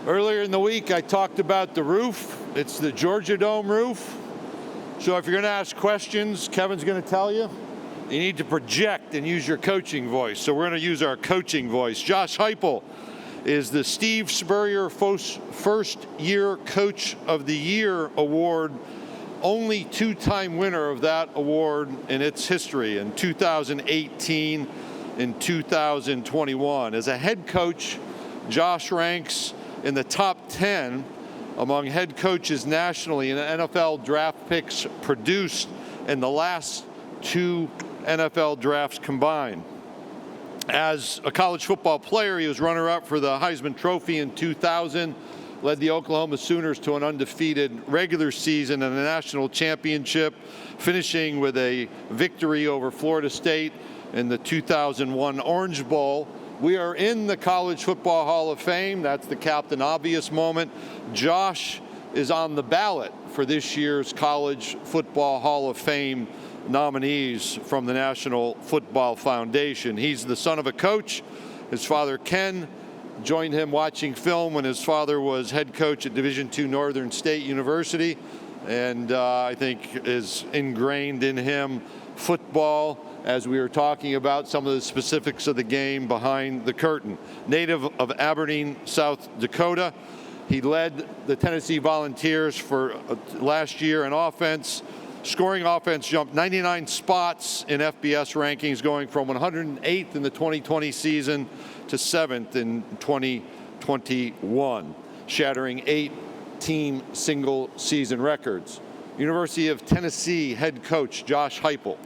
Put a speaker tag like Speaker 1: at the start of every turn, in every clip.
Speaker 1: Earlier in the week, I talked about the roof. It's the Georgia Dome roof. So if you're going to ask questions, Kevin's going to tell you. You need to project and use your coaching voice. So we're going to use our coaching voice. Josh Heupel is the Steve Spurrier First Year Coach of the Year award, only two-time winner of that award in its history, in 2018 and 2021. As a head coach, Josh ranks in the top 10 among head coaches nationally in NFL draft picks produced in the last two NFL drafts combined. As a college football player, he was runner-up for the Heisman Trophy in 2000, led the Oklahoma Sooners to an undefeated regular season and a national championship, finishing with a victory over Florida State in the 2001 Orange Bowl. We are in the College Football Hall of Fame. That's the Captain Obvious moment. Josh is on the ballot for this year's College Football Hall of Fame nominees from the National Football Foundation. He's the son of a coach. His father, Ken, joined him watching film when his father was head coach at Division II Northern State University, and I think is ingrained in him football, as we were talking about some of the specifics of the game behind the curtain. Native of Aberdeen, South Dakota, he led the Tennessee Volunteers for last year in offense. Scoring offense jumped 99 spots in FBS rankings, going from 108th in the 2020 season to 7th in 2021, shattering 8 team single-season records. University of Tennessee head coach Josh Heupel.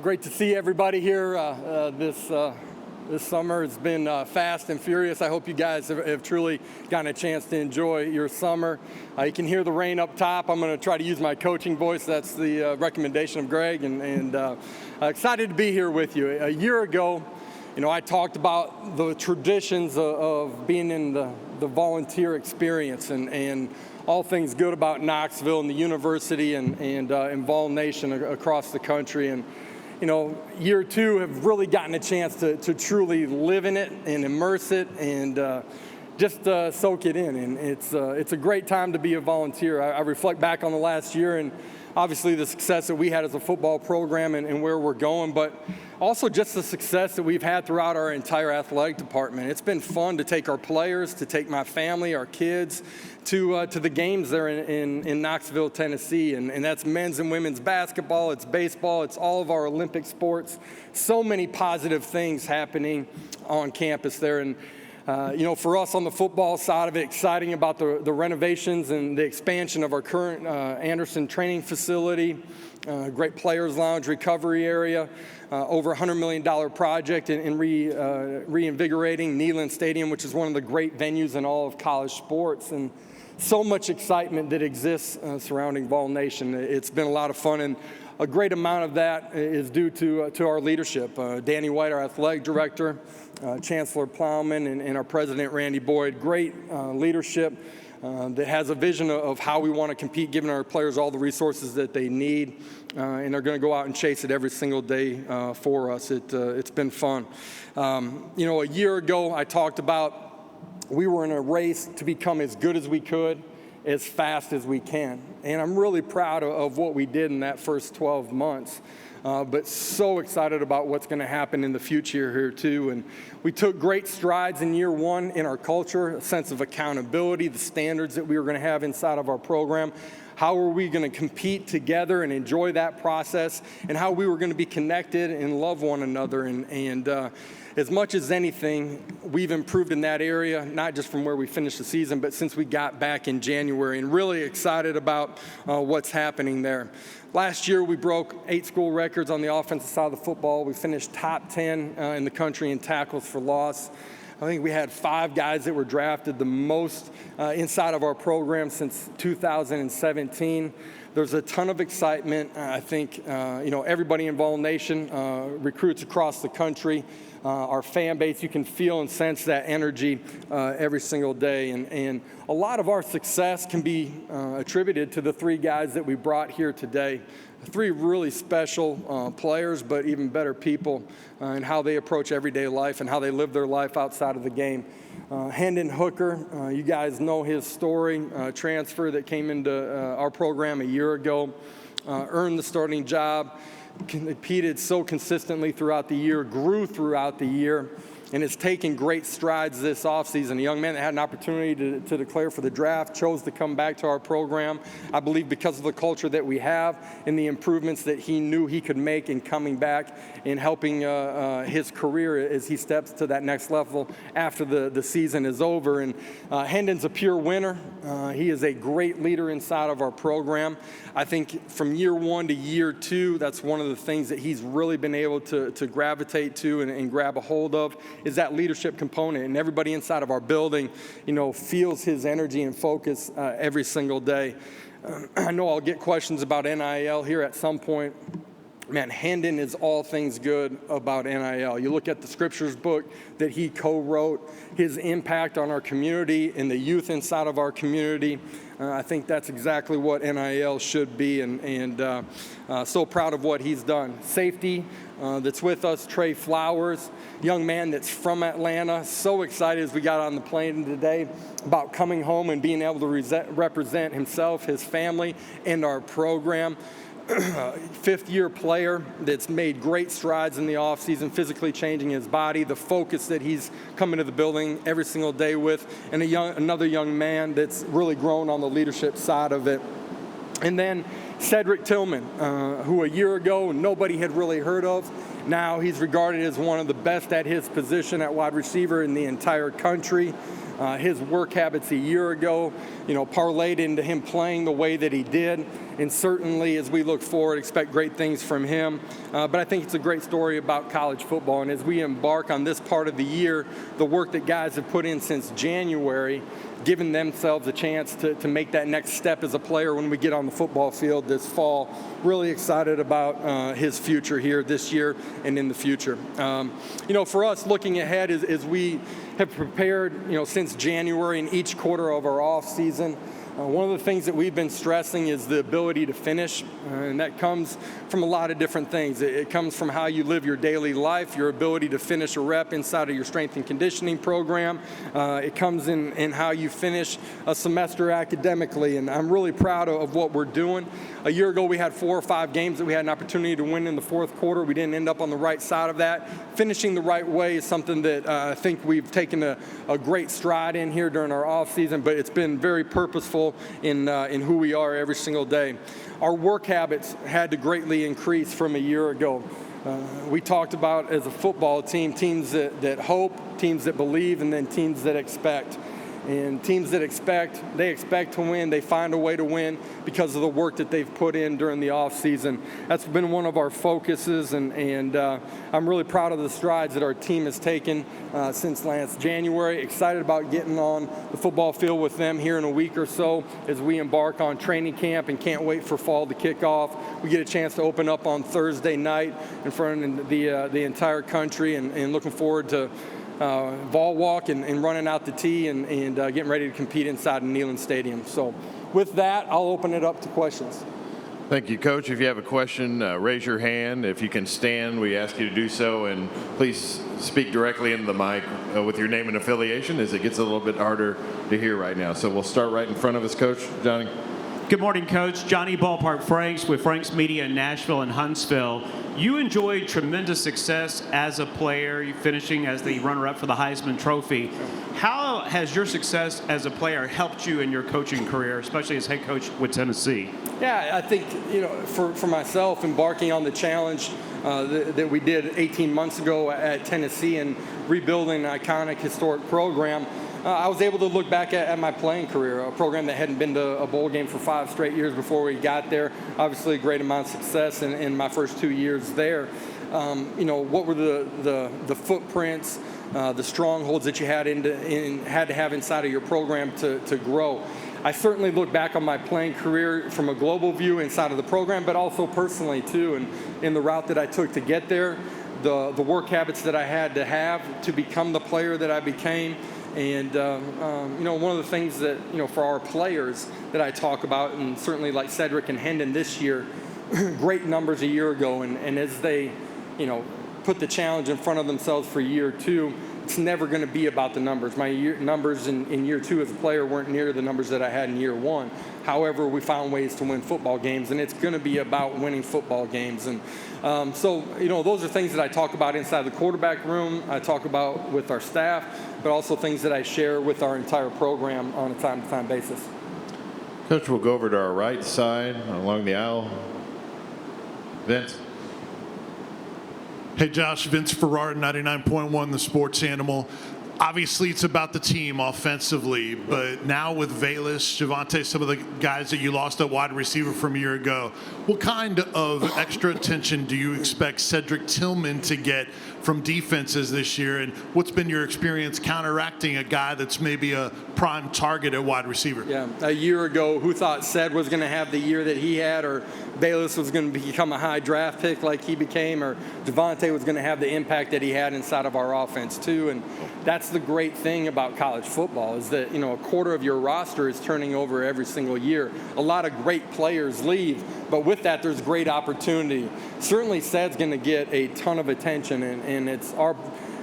Speaker 2: Great to see everybody here this summer. It's been fast and furious. I hope you guys have truly gotten a chance to enjoy your summer. You can hear the rain up top. I'm going to try to use my coaching voice. That's the recommendation of Greg, and excited to be here with you. A year ago, I talked about the traditions of being in the volunteer experience and all things good about Knoxville and the university and Vol Nation across the country. And year two have really gotten a chance to truly live in it and immerse it and just soak it in. And it's a great time to be a volunteer. I reflect back on the last year and obviously the success that we had as a football program and where we're going, but also just the success that we've had throughout our entire athletic department. It's been fun to take our players, to take my family, our kids, to the games there in Knoxville, Tennessee. And that's men's and women's basketball, it's baseball, it's all of our Olympic sports. So many positive things happening on campus there. And for us on the football side of it, exciting about the renovations and the expansion of our current Anderson training facility, great players lounge recovery area, over $100 million project in reinvigorating Neyland Stadium, which is one of the great venues in all of college sports, and so much excitement that exists surrounding Vol Nation. It's been a lot of fun, and a great amount of that is due to our leadership. Danny White, our athletic director, Chancellor Plowman, and our president, Randy Boyd. Great leadership that has a vision of how we want to compete, giving our players all the resources that they need, and they're going to go out and chase it every single day for us. It's been fun. A year ago, I talked about we were in a race to become as good as we could, as fast as we can. And I'm really proud of what we did in that first 12 months, but so excited about what's going to happen in the future here too. And we took great strides in year one in our culture, a sense of accountability, the standards that we were going to have inside of our program. How are we going to compete together and enjoy that process, and how we were going to be connected and love one another. And as much as anything, we've improved in that area, not just from where we finished the season, but since we got back in January, and really excited about what's happening there. Last year, we broke 8 school records on the offensive side of the football. We finished top 10 in the country in tackles for loss. I think we had 5 guys that were drafted, the most inside of our program since 2017. There's a ton of excitement. I think, everybody in Vol Nation, recruits across the country, our fan base, you can feel and sense that energy every single day. And a lot of our success can be attributed to the three guys that we brought here today. Three really special players, but even better people, and how they approach everyday life and how they live their life outside of the game. Hendon Hooker, you guys know his story, transfer that came into our program a year ago, earned the starting job, competed so consistently throughout the year, grew throughout the year, and has taken great strides this offseason. A young man that had an opportunity to declare for the draft, chose to come back to our program, I believe because of the culture that we have and the improvements that he knew he could make in coming back and helping his career as he steps to that next level after the season is over. And Hendon's a pure winner. He is a great leader inside of our program. I think from year one to year two, that's one of the things that he's really been able to gravitate to and grab a hold of, is that leadership component. And everybody inside of our building, feels his energy and focus every single day. I know I'll get questions about NIL here at some point. Man, Hendon is all things good about NIL. You look at the scriptures book that he co-wrote, his impact on our community and the youth inside of our community. I think that's exactly what NIL should be, and so proud of what he's done. Safety that's with us, Trey Flowers, young man that's from Atlanta. So excited as we got on the plane today about coming home and being able to represent himself, his family, and our program. Fifth-year player that's made great strides in the offseason, physically changing his body, the focus that he's coming to the building every single day with, and another young man that's really grown on the leadership side of it. And then Cedric Tillman, who a year ago nobody had really heard of. Now he's regarded as one of the best at his position at wide receiver in the entire country. His work habits a year ago, parlayed into him playing the way that he did. And certainly as we look forward, expect great things from him. But I think it's a great story about college football. And as we embark on this part of the year, the work that guys have put in since January, giving themselves a chance to make that next step as a player when we get on the football field this fall. Really excited about his future here this year and in the future. For us, looking ahead as we have prepared, since January in each quarter of our off season. One of the things that we've been stressing is the ability to finish, and that comes from a lot of different things. It comes from how you live your daily life, your ability to finish a rep inside of your strength and conditioning program. It comes in how you finish a semester academically, and I'm really proud of what we're doing. A year ago, we had 4 or 5 games that we had an opportunity to win in the fourth quarter. We didn't end up on the right side of that. Finishing the right way is something that I think we've taken a great stride in here during our offseason, but it's been very purposeful in who we are every single day. Our work habits had to greatly increase from a year ago. We talked about, as a football team, teams that hope, teams that believe, and then teams that expect. And teams that expect to win, they find a way to win because of the work that they've put in during the offseason. That's been one of our focuses, and I'm really proud of the strides that our team has taken since last January. Excited about getting on the football field with them here in a week or so as we embark on training camp, and can't wait for fall to kick off. We get a chance to open up on Thursday night in front of the entire country, and looking forward to ball walk and running out the tee and getting ready to compete inside of Neyland Stadium. So with that, I'll open it up to questions.
Speaker 3: Thank you, Coach. If you have a question, raise your hand. If you can stand, we ask you to do so, and please speak directly into the mic with your name and affiliation, as it gets a little bit harder to hear right now. So we'll start right in front of us, Coach. Johnny.
Speaker 4: Good morning, Coach. Johnny Ballpark Franks with Franks Media in Nashville and Huntsville. You enjoyed tremendous success as a player, finishing as the runner-up for the Heisman Trophy. How has your success as a player helped you in your coaching career, especially as head coach with Tennessee?
Speaker 2: Yeah, I think, for myself, embarking on the challenge that we did 18 months ago at Tennessee and rebuilding an iconic, historic program, I was able to look back at my playing career, a program that hadn't been to a bowl game for 5 straight years before we got there. Obviously, a great amount of success in my first 2 years there. What were the footprints, the strongholds that you had to have inside of your program to grow? I certainly look back on my playing career from a global view inside of the program, but also personally too, and in the route that I took to get there, the work habits that I had to have to become the player that I became. And, one of the things that, for our players that I talk about, and certainly like Cedric and Hendon this year, great numbers a year ago, and as they, put the challenge in front of themselves for year two, it's never going to be about the numbers. My numbers in year two as a player weren't near the numbers that I had in year one. However, we found ways to win football games, and it's going to be about winning football games. And those are things that I talk about inside the quarterback room. I talk about with our staff, but also things that I share with our entire program on a time-to-time basis.
Speaker 3: Coach, we'll go over to our right side along the aisle. Vince.
Speaker 5: Hey, Josh, Vince Ferrara, 99.1, the Sports Animal. Obviously, it's about the team offensively, but now with Velus, Javonte, some of the guys that you lost at wide receiver from a year ago, what kind of extra attention do you expect Cedric Tillman to get from defenses this year? And what's been your experience counteracting a guy that's maybe a prime target at wide receiver?
Speaker 2: Yeah, a year ago, who thought Ced was going to have the year that he had, or Velus was going to become a high draft pick like he became, or Javonte was going to have the impact that he had inside of our offense too? And that's the great thing about college football is that, a quarter of your roster is turning over every single year. A lot of great players leave, but with that, there's great opportunity. Certainly, Ced's going to get a ton of attention, and it's our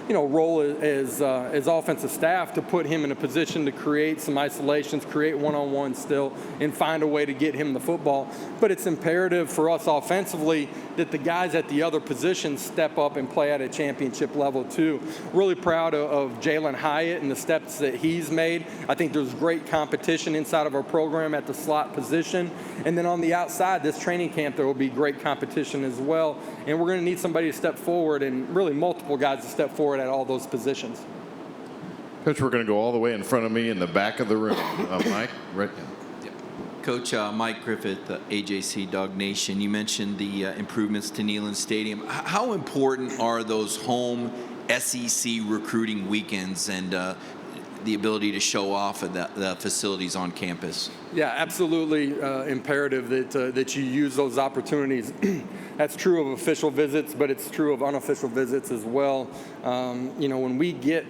Speaker 2: role as offensive staff to put him in a position to create some isolations, create one-on-one still, and find a way to get him the football. But it's imperative for us offensively that the guys at the other positions step up and play at a championship level too. Really proud of Jalen Hyatt and the steps that he's made. I think there's great competition inside of our program at the slot position. And then on the outside, this training camp, there will be great competition as well. And we're going to need somebody to step forward, and really multiple guys to step forward at all those positions.
Speaker 3: Coach, we're going to go all the way in front of me in the back of the room. Mike, right.
Speaker 6: Coach, Mike Griffith, AJC Dog Nation, you mentioned the improvements to Neyland Stadium. How important are those home SEC recruiting weekends and the ability to show off at the facilities on campus?
Speaker 2: Yeah, absolutely imperative that you use those opportunities. That's true of official visits, but it's true of unofficial visits as well. When we get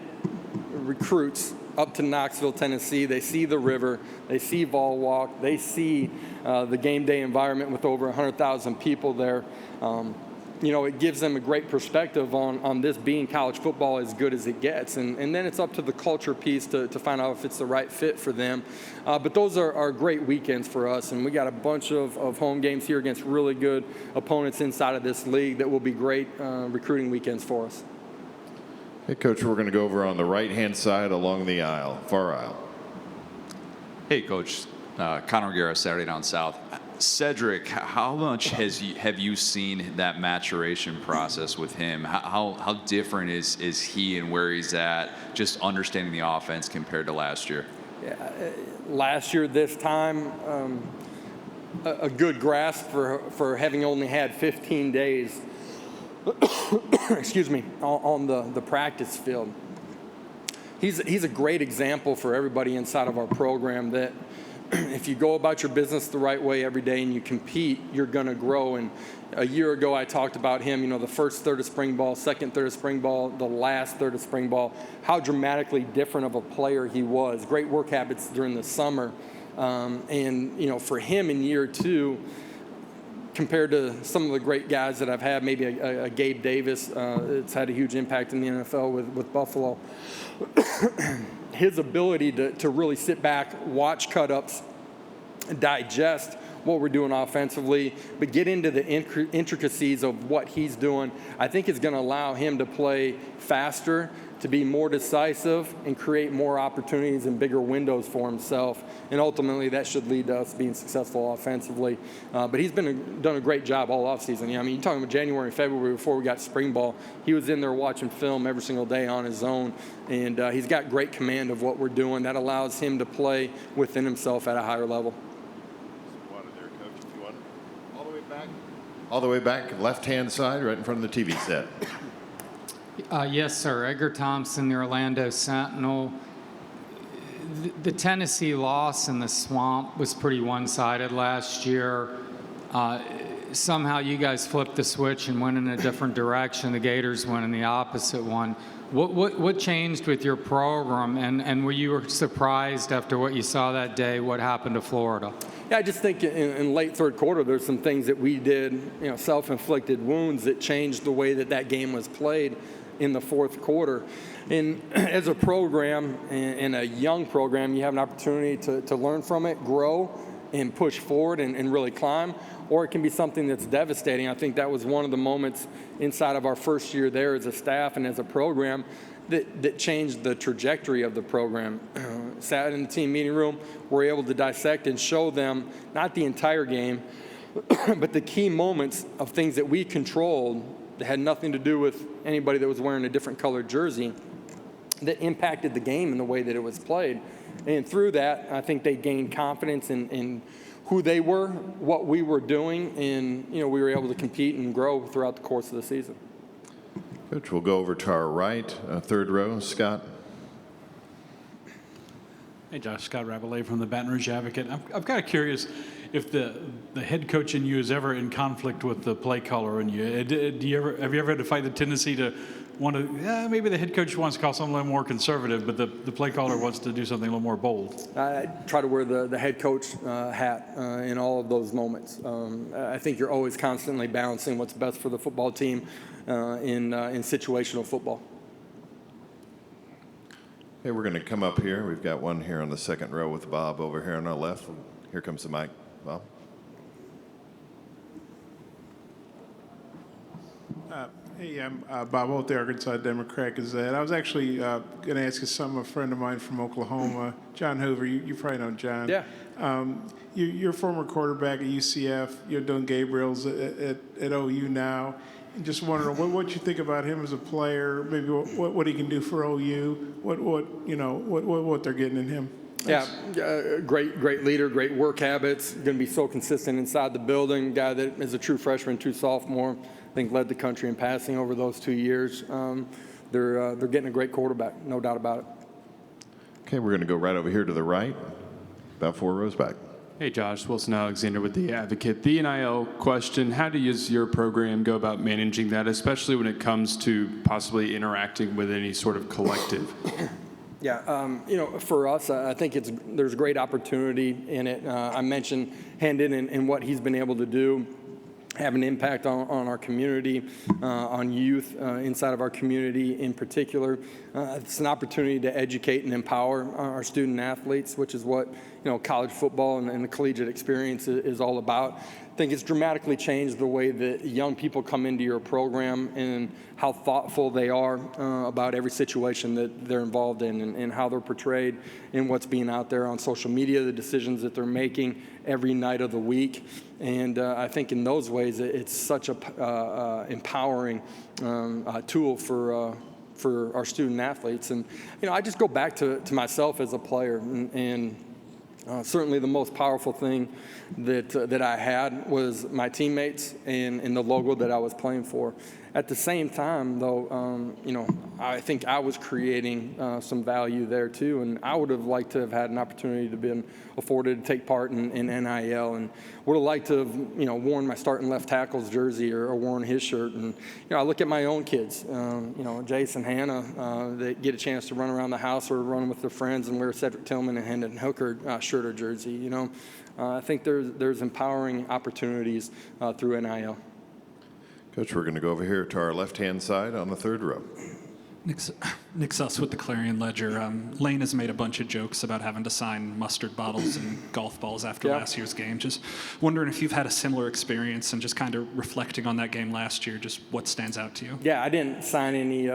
Speaker 2: recruits up to Knoxville, Tennessee, they see the river, they see Vol Walk, they see the game day environment with over 100,000 people there. It gives them a great perspective on this being college football as good as it gets. And then it's up to the culture piece to find out if it's the right fit for them. But those are great weekends for us. And we got a bunch of home games here against really good opponents inside of this league that will be great recruiting weekends for us.
Speaker 3: Hey, Coach, we're going to go over on the right-hand side along the aisle, far aisle.
Speaker 7: Hey, Coach. Connor Guerra, Saturday Down South. Cedric, how much have you seen that maturation process with him? How different is he and where he's at, just understanding the offense compared to last year?
Speaker 2: Yeah, last year this time, a good grasp for having only had 15 days excuse me, on the practice field. He's a great example for everybody inside of our program that if you go about your business the right way every day and you compete, you're going to grow. And a year ago, I talked about him, the first third of spring ball, second third of spring ball, the last third of spring ball, how dramatically different of a player he was. Great work habits during the summer. For him in year two, compared to some of the great guys that I've had, maybe a Gabe Davis, it's had a huge impact in the NFL with Buffalo. His ability to really sit back, watch cut-ups, digest what we're doing offensively, but get into the intricacies of what he's doing, I think is going to allow him to play faster, to be more decisive, and create more opportunities and bigger windows for himself. And ultimately, that should lead to us being successful offensively. But he's done a great job all offseason. You're talking about January and February before we got spring ball. He was in there watching film every single day on his own. And he's got great command of what we're doing. That allows him to play within himself at a higher level.
Speaker 3: All the way back, left-hand side, right in front of the TV set.
Speaker 8: Yes, sir. Edgar Thompson, the Orlando Sentinel. the Tennessee loss in the Swamp was pretty one-sided last year. Somehow you guys flipped the switch and went in a different direction. The Gators went in the opposite one. What changed with your program, and were you surprised after what you saw that day, what happened to Florida?
Speaker 2: Yeah, I just think in late third quarter, there's some things that we did, self-inflicted wounds that changed the way that game was played in the fourth quarter. And as a program, in a young program, you have an opportunity to learn from it, grow, and push forward and really climb, or it can be something that's devastating. I think that was one of the moments inside of our first year there as a staff and as a program that changed the trajectory of the program. Sat in the team meeting room, we're able to dissect and show them not the entire game, but the key moments of things that we controlled that had nothing to do with anybody that was wearing a different colored jersey that impacted the game in the way that it was played. And through that, I think they gained confidence in who they were, what we were doing, and we were able to compete and grow throughout the course of the season.
Speaker 3: Coach, we'll go over to our right, third row. Scott.
Speaker 9: Hey, Josh, Scott Rabelais from the Baton Rouge Advocate. I'm kind of curious if the head coach in you is ever in conflict with the play caller in you. Have you ever had to fight the tendency to want to, maybe the head coach wants to call something a little more conservative, but the play caller wants to do something a little more bold? I
Speaker 2: try to wear the head coach hat in all of those moments. I think you're always constantly balancing what's best for the football team in situational football.
Speaker 3: Hey, we're going to come up here. We've got one here on the second row with Bob over here on our left. Here comes the mic. Bob.
Speaker 10: Hey, I'm Bob Holt, the Arkansas Democrat Gazette. I was actually going to ask you a friend of mine from Oklahoma, John Hoover. You probably know John.
Speaker 2: Yeah.
Speaker 10: You're a former quarterback at UCF. You're doing Gabriel's at OU now. And just wondering what you think about him as a player, maybe what he can do for OU, what they're getting in him. Thanks.
Speaker 2: Yeah, great leader, great work habits, going to be so consistent inside the building, guy that is a true freshman, true sophomore, I think led the country in passing over those 2 years. They're getting a great quarterback, no doubt about it.
Speaker 3: Okay, we're going to go right over here to the right, about 4 rows back.
Speaker 11: Hey, Josh. Wilson Alexander with The Advocate. The NIL question, how does your program go about managing that, especially when it comes to possibly interacting with any sort of collective?
Speaker 2: Yeah, for us, I think there's great opportunity in it. I mentioned Hendon and what he's been able to do, have an impact on our community, on youth inside of our community in particular. It's an opportunity to educate and empower our student athletes, which is what college football and the collegiate experience is all about. I think it's dramatically changed the way that young people come into your program and how thoughtful they are about every situation that they're involved in and how they're portrayed and what's being out there on social media, the decisions that they're making every night of the week. And I think in those ways, it's such a empowering tool for our student athletes. And, I just go back to myself as a player and certainly the most powerful thing that I had was my teammates and the logo that I was playing for. At the same time, though, I think I was creating some value there too, and I would have liked to have had an opportunity to been afforded to take part in NIL, and would have liked to have, worn my starting left tackle's jersey or worn his shirt. And I look at my own kids, Jason, Hannah, that get a chance to run around the house or run with their friends and wear Cedric Tillman and Hendon Hooker shirt or jersey. I think there's empowering opportunities through NIL.
Speaker 3: Coach, we're going to go over here to our left-hand side on the third row.
Speaker 12: Nick Suss with the Clarion Ledger. Lane has made a bunch of jokes about having to sign mustard bottles and golf balls after last year's game. Just wondering if you've had a similar experience and just kind of reflecting on that game last year, just what stands out to you?
Speaker 2: Yeah, I didn't sign any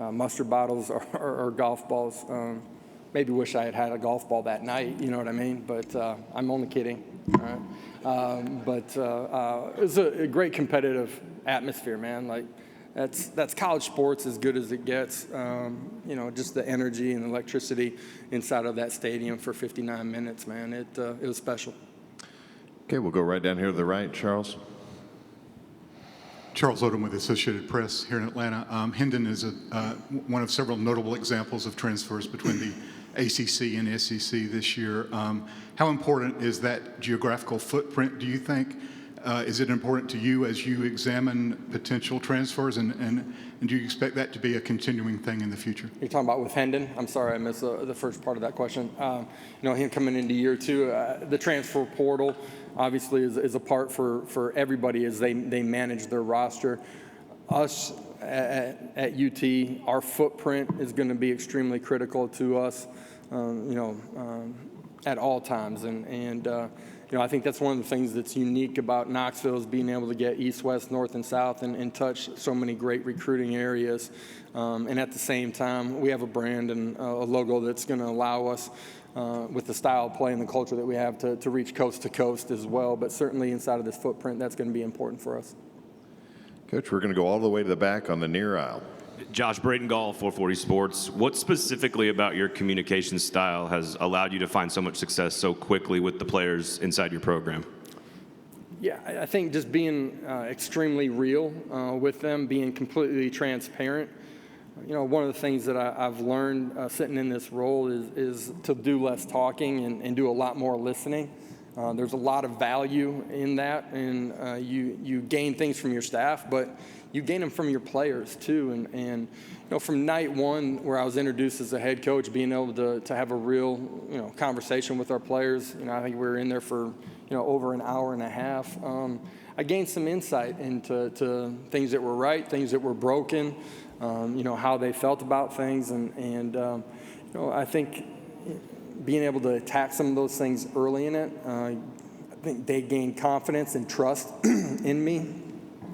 Speaker 2: mustard bottles or golf balls. Maybe wish I had had a golf ball that night, you know what I mean? But I'm only kidding. All right? But it was a great competitive atmosphere, man. Like that's college sports as good as it gets. Just the energy and electricity inside of that stadium for 59 minutes, man. It was special.
Speaker 3: Okay, we'll go right down here to the right, Charles.
Speaker 13: Charles Odom with the Associated Press here in Atlanta. Hendon is one of several notable examples of transfers between the ACC and SEC this year. How important is that geographical footprint, do you think? Is it important to you as you examine potential transfers, and do you expect that to be a continuing thing in the future?
Speaker 2: You're talking about with Hendon? I'm sorry, I missed the first part of that question. Him coming into year two, the transfer portal obviously is a part for everybody as they manage their roster. Us at UT, our footprint is going to be extremely critical to us, at all times, and I think that's one of the things that's unique about Knoxville is being able to get east, west, north, and south and touch so many great recruiting areas. And at the same time, we have a brand and a logo that's going to allow us, with the style of play and the culture that we have, to reach coast to coast as well. But certainly inside of this footprint, that's going to be important for us.
Speaker 3: Coach, we're going to go all the way to the back on the near aisle.
Speaker 14: Josh, Braden Gall, 440 Sports. What specifically about your communication style has allowed you to find so much success so quickly with the players inside your program?
Speaker 2: Yeah, I think just being extremely real with them, being completely transparent. One of the things that I've learned sitting in this role is to do less talking and do a lot more listening. There's a lot of value in that, and you gain things from your staff, but you gain them from your players too. And from night one, where I was introduced as a head coach, being able to have a real conversation with our players. I think we were in there for over an hour and a half. I gained some insight into things that were right, things that were broken, how they felt about things, and I think being able to attack some of those things early in it, I think they gained confidence and trust in me.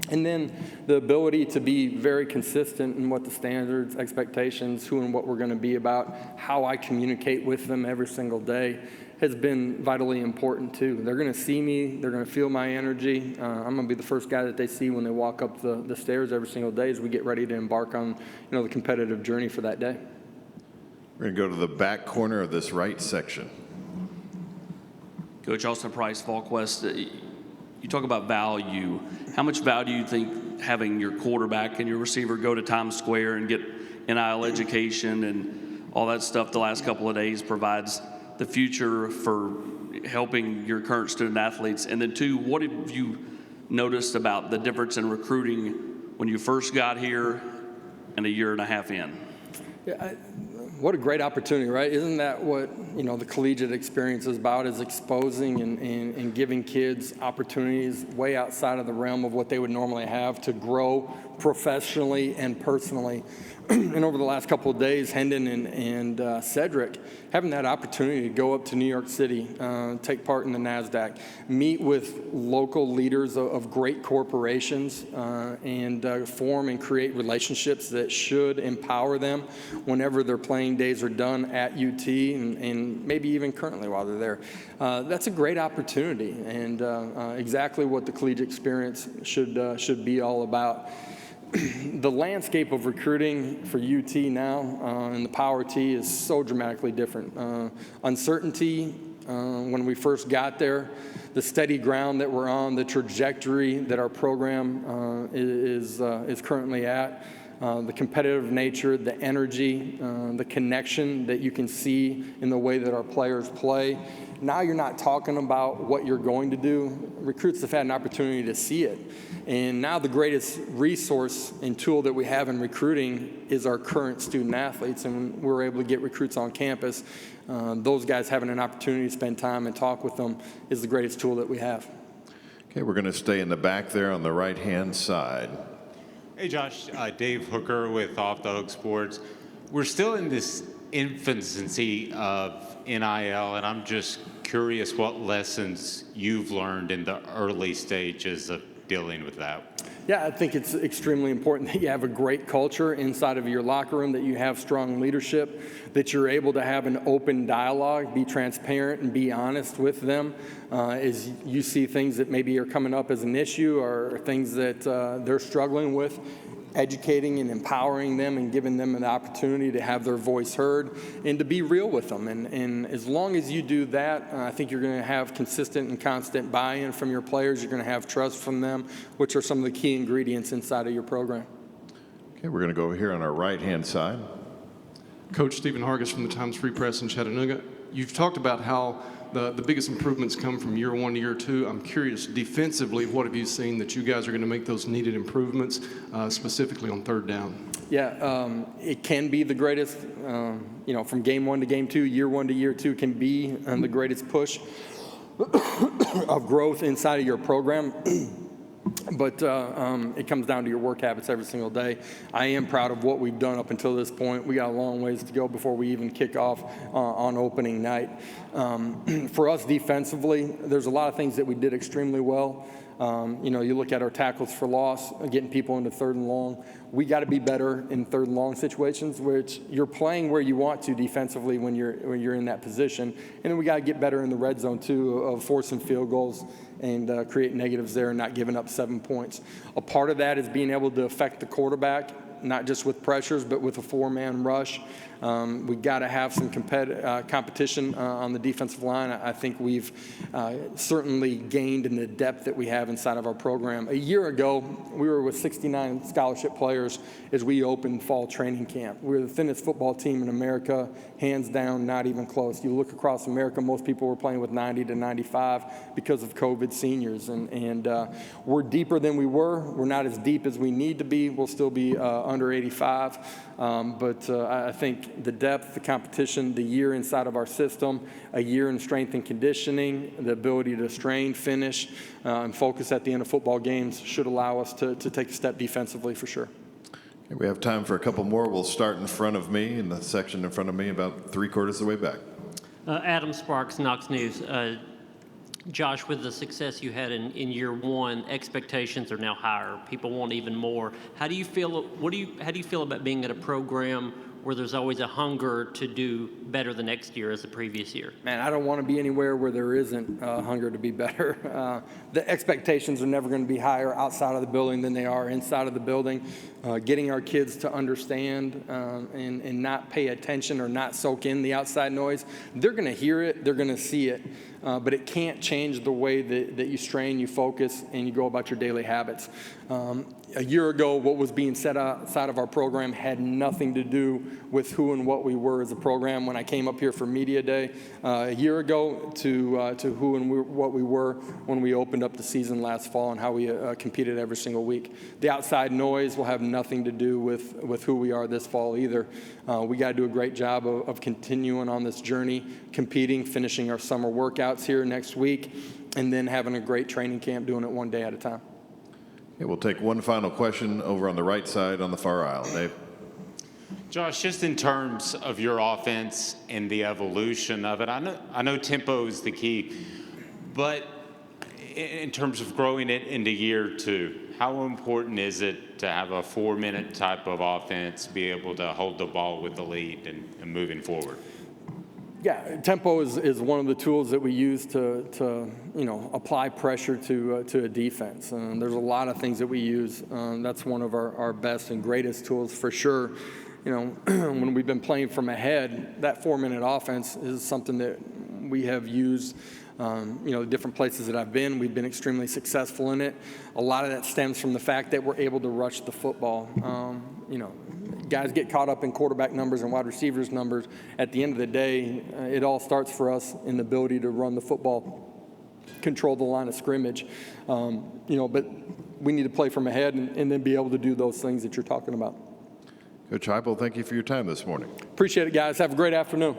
Speaker 2: And then the ability to be very consistent in what the standards, expectations, who and what we're going to be about, how I communicate with them every single day has been vitally important too. They're going to see me, they're going to feel my energy. I'm going to be the first guy that they see when they walk up the stairs every single day as we get ready to embark on the competitive journey for that day.
Speaker 3: We're going to go to the back corner of this right section.
Speaker 15: Coach Austin Price, VolQuest, you talk about value. How much value do you think having your quarterback and your receiver go to Times Square and get NIL education and all that stuff the last couple of days provides the future for helping your current student athletes? And then two, what have you noticed about the difference in recruiting when you first got here and a year and a half in?
Speaker 2: Yeah, what a great opportunity, right? Isn't that what the collegiate experience is about, is exposing and giving kids opportunities way outside of the realm of what they would normally have to grow professionally and personally. And over the last couple of days, Hendon and Cedric having that opportunity to go up to New York City, take part in the NASDAQ, meet with local leaders of great corporations, and form and create relationships that should empower them whenever their playing days are done at UT and maybe even currently while they're there. That's a great opportunity, and exactly what the collegiate experience should be all about. The landscape of recruiting for UT now and the Power T is so dramatically different. Uncertainty when we first got there, the steady ground that we're on, the trajectory that our program is currently at, the competitive nature, the energy, the connection that you can see in the way that our players play. Now you're not talking about what you're going to do. Recruits have had an opportunity to see it. And now the greatest resource and tool that we have in recruiting is our current student athletes. And we're able to get recruits on campus. Those guys having an opportunity to spend time and talk with them is the greatest tool that we have.
Speaker 3: Okay, we're going to stay in the back there on the right-hand side.
Speaker 16: Hey, Josh. Dave Hooker with Off the Hook Sports. We're still in this infancy of NIL, and I'm just curious what lessons you've learned in the early stages of dealing with that.
Speaker 2: Yeah, I think it's extremely important that you have a great culture inside of your locker room, that you have strong leadership, that you're able to have an open dialogue, be transparent and be honest with them as you see things that maybe are coming up as an issue or things that they're struggling with. Educating and empowering them and giving them an opportunity to have their voice heard and to be real with them. And as long as you do that, I think you're going to have consistent and constant buy-in from your players. You're going to have trust from them, which are some of the key ingredients inside of your program.
Speaker 3: Okay, we're going to go over here on our right-hand side.
Speaker 17: Coach Stephen Hargis from the Times Free Press in Chattanooga. You've talked about how the biggest improvements come from year one to year two. I'm curious, defensively, what have you seen that you guys are going to make those needed improvements, specifically on third down?
Speaker 2: Yeah, it can be the greatest, from game one to game two, year one to year two can be the greatest push of growth inside of your program. But it comes down to your work habits every single day. I am proud of what we've done up until this point. We got a long ways to go before we even kick off on opening night. For us defensively, there's a lot of things that we did extremely well. You look at our tackles for loss, getting people into third and long. We got to be better in third and long situations, which you're playing where you want to defensively when you're in that position. And then we got to get better in the red zone too, of forcing field goals and create negatives there and not giving up 7 points. A part of that is being able to affect the quarterback, not just with pressures, but with a four-man rush. We got to have some competition on the defensive line. I think we've certainly gained in the depth that we have inside of our program. A year ago, we were with 69 scholarship players as we opened fall training camp. We were the thinnest football team in America, hands down, not even close. You look across America, most people were playing with 90 to 95 because of COVID seniors. And we're deeper than we were. We're not as deep as we need to be. We'll still be under 85. But I think the depth, the competition, the year inside of our system, a year in strength and conditioning, the ability to strain, finish, and focus at the end of football games should allow us to take a step defensively for sure.
Speaker 3: Okay, we have time for a couple more. We'll start in front of me, in the section in front of me, about 3/4 of the way back.
Speaker 18: Adam Sparks, Knox News. Josh, with the success you had in year one, expectations are now higher. People want even more. How do you feel? How do you feel about being at a program where there's always a hunger to do better the next year as the previous year?
Speaker 2: Man, I don't want to be anywhere where there isn't hunger to be better. The expectations are never going to be higher outside of the building than they are inside of the building. Getting our kids to understand and not pay attention or not soak in the outside noise. They're going to hear it. They're going to see it. But it can't change the way that you strain, you focus, and you go about your daily habits. A year ago, what was being said outside of our program had nothing to do with who and what we were as a program. When I came up here for Media Day a year ago to who and what we were when we opened up the season last fall and how we competed every single week. The outside noise will have nothing to do with who we are this fall either. We got to do a great job of continuing on this journey, competing, finishing our summer workouts here next week, and then having a great training camp, doing it one day at a time.
Speaker 3: Okay, we'll take one final question over on the right side on the far aisle. Dave.
Speaker 16: Josh, just in terms of your offense and the evolution of it, I know tempo is the key, but in terms of growing it into year two, how important is it to have a 4-minute type of offense, be able to hold the ball with the lead and moving forward?
Speaker 2: Yeah, tempo is one of the tools that we use to apply pressure to a defense. There's a lot of things that we use. That's one of our best and greatest tools for sure. When we've been playing from ahead, that 4-minute offense is something that we have used. The different places that I've been, we've been extremely successful in it. A lot of that stems from the fact that we're able to rush the football. Guys get caught up in quarterback numbers and wide receivers numbers. At the end of the day, it all starts for us in the ability to run the football, control the line of scrimmage. But we need to play from ahead and then be able to do those things that you're talking about.
Speaker 3: Coach Heupel, thank you for your time this morning.
Speaker 2: Appreciate it, guys. Have a great afternoon.